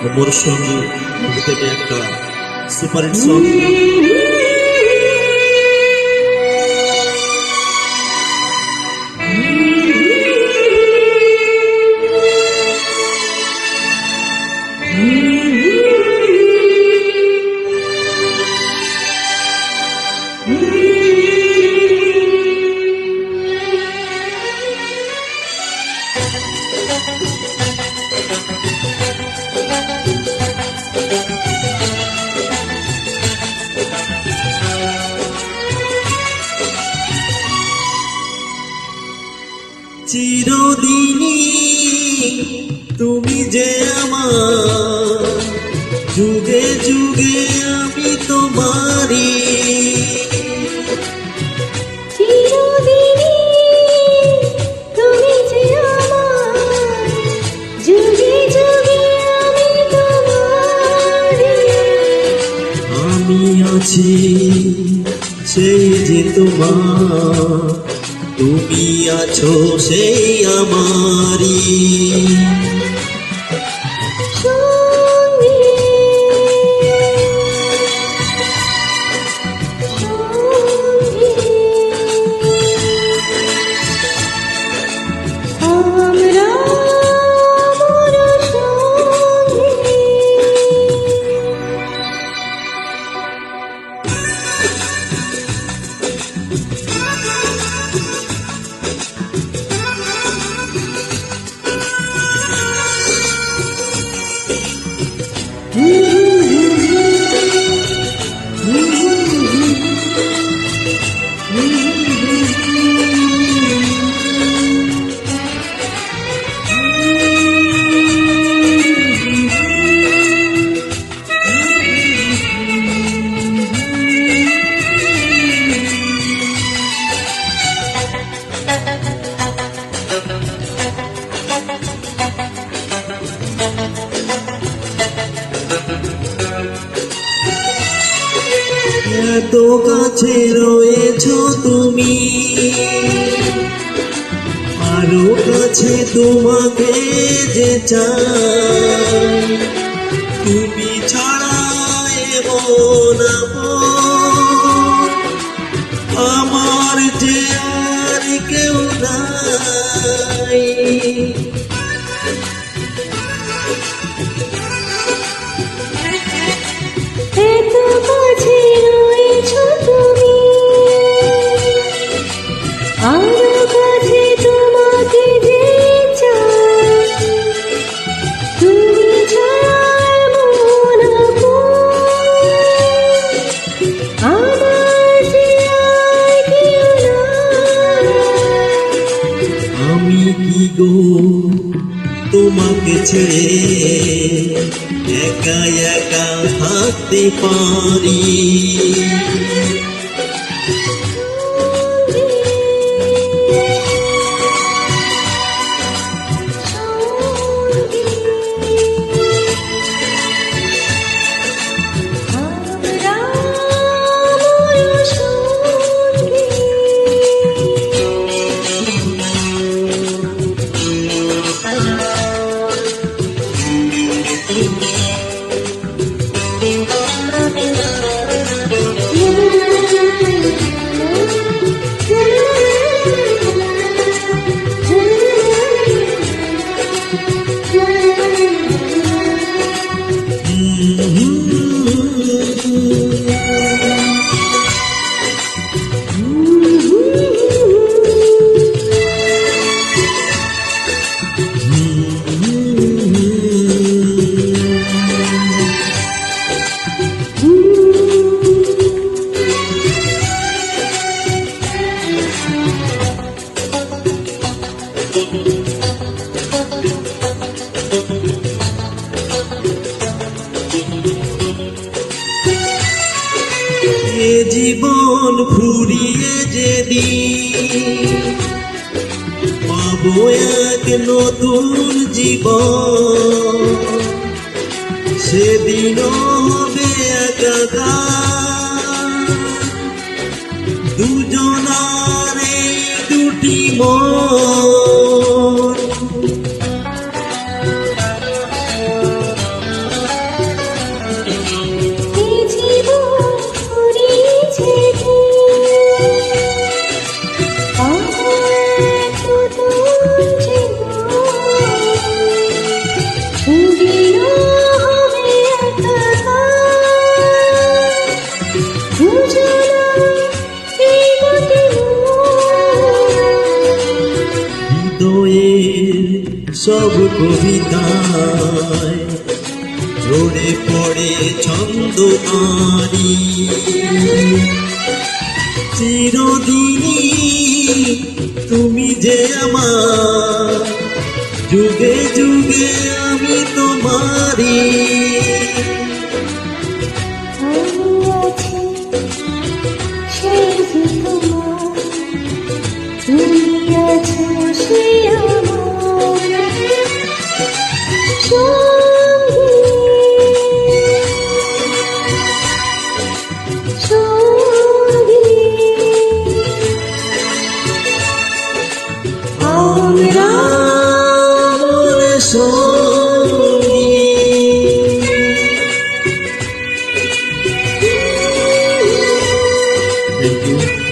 অমর সঙ্গী মুভি থেকে একটা সুপারহিট সং। চিরদিনই তুমি যে আমার, যুগে যুগে আমি তোমারি। চিরদিনই তুমি যে আমার, যুগে যুগে আমি তোমারি। আমি আছি সেই যে তোমার, তুমি আছো সেই আমারি। এত কাছে রয়েছো তুমি, আরো কাছে তোমাকে যে চাই। তুমি ছাড়া এমন আপন আমার যে আর কেউ নাই। এত কাছে রয়েছো তুমি, আরো কাছে তোমাকে যে চাই। তুমি ছাড়া এমন আপন আমার যে আর কেউ নাই। আমি কি গো তোমাকে ছেড়ে একা একা থাকতে পারি? এ জীবন ফুরিয়ে যেদিন পাবো এক নতুন জীবন, সেদিনও হবে একাকার দুজনার এই দুটি মন। সব কবিতায় ঝরে পড়ে ছন্দ আরি চিরদিনই তুমি যে আমার যুগে যুগে আমি তোমারি আমি আছি সেই যে তোমার, তুমি আছো সেই আমার সঙ্গী আমরা মনে সঙ্গী Thank you.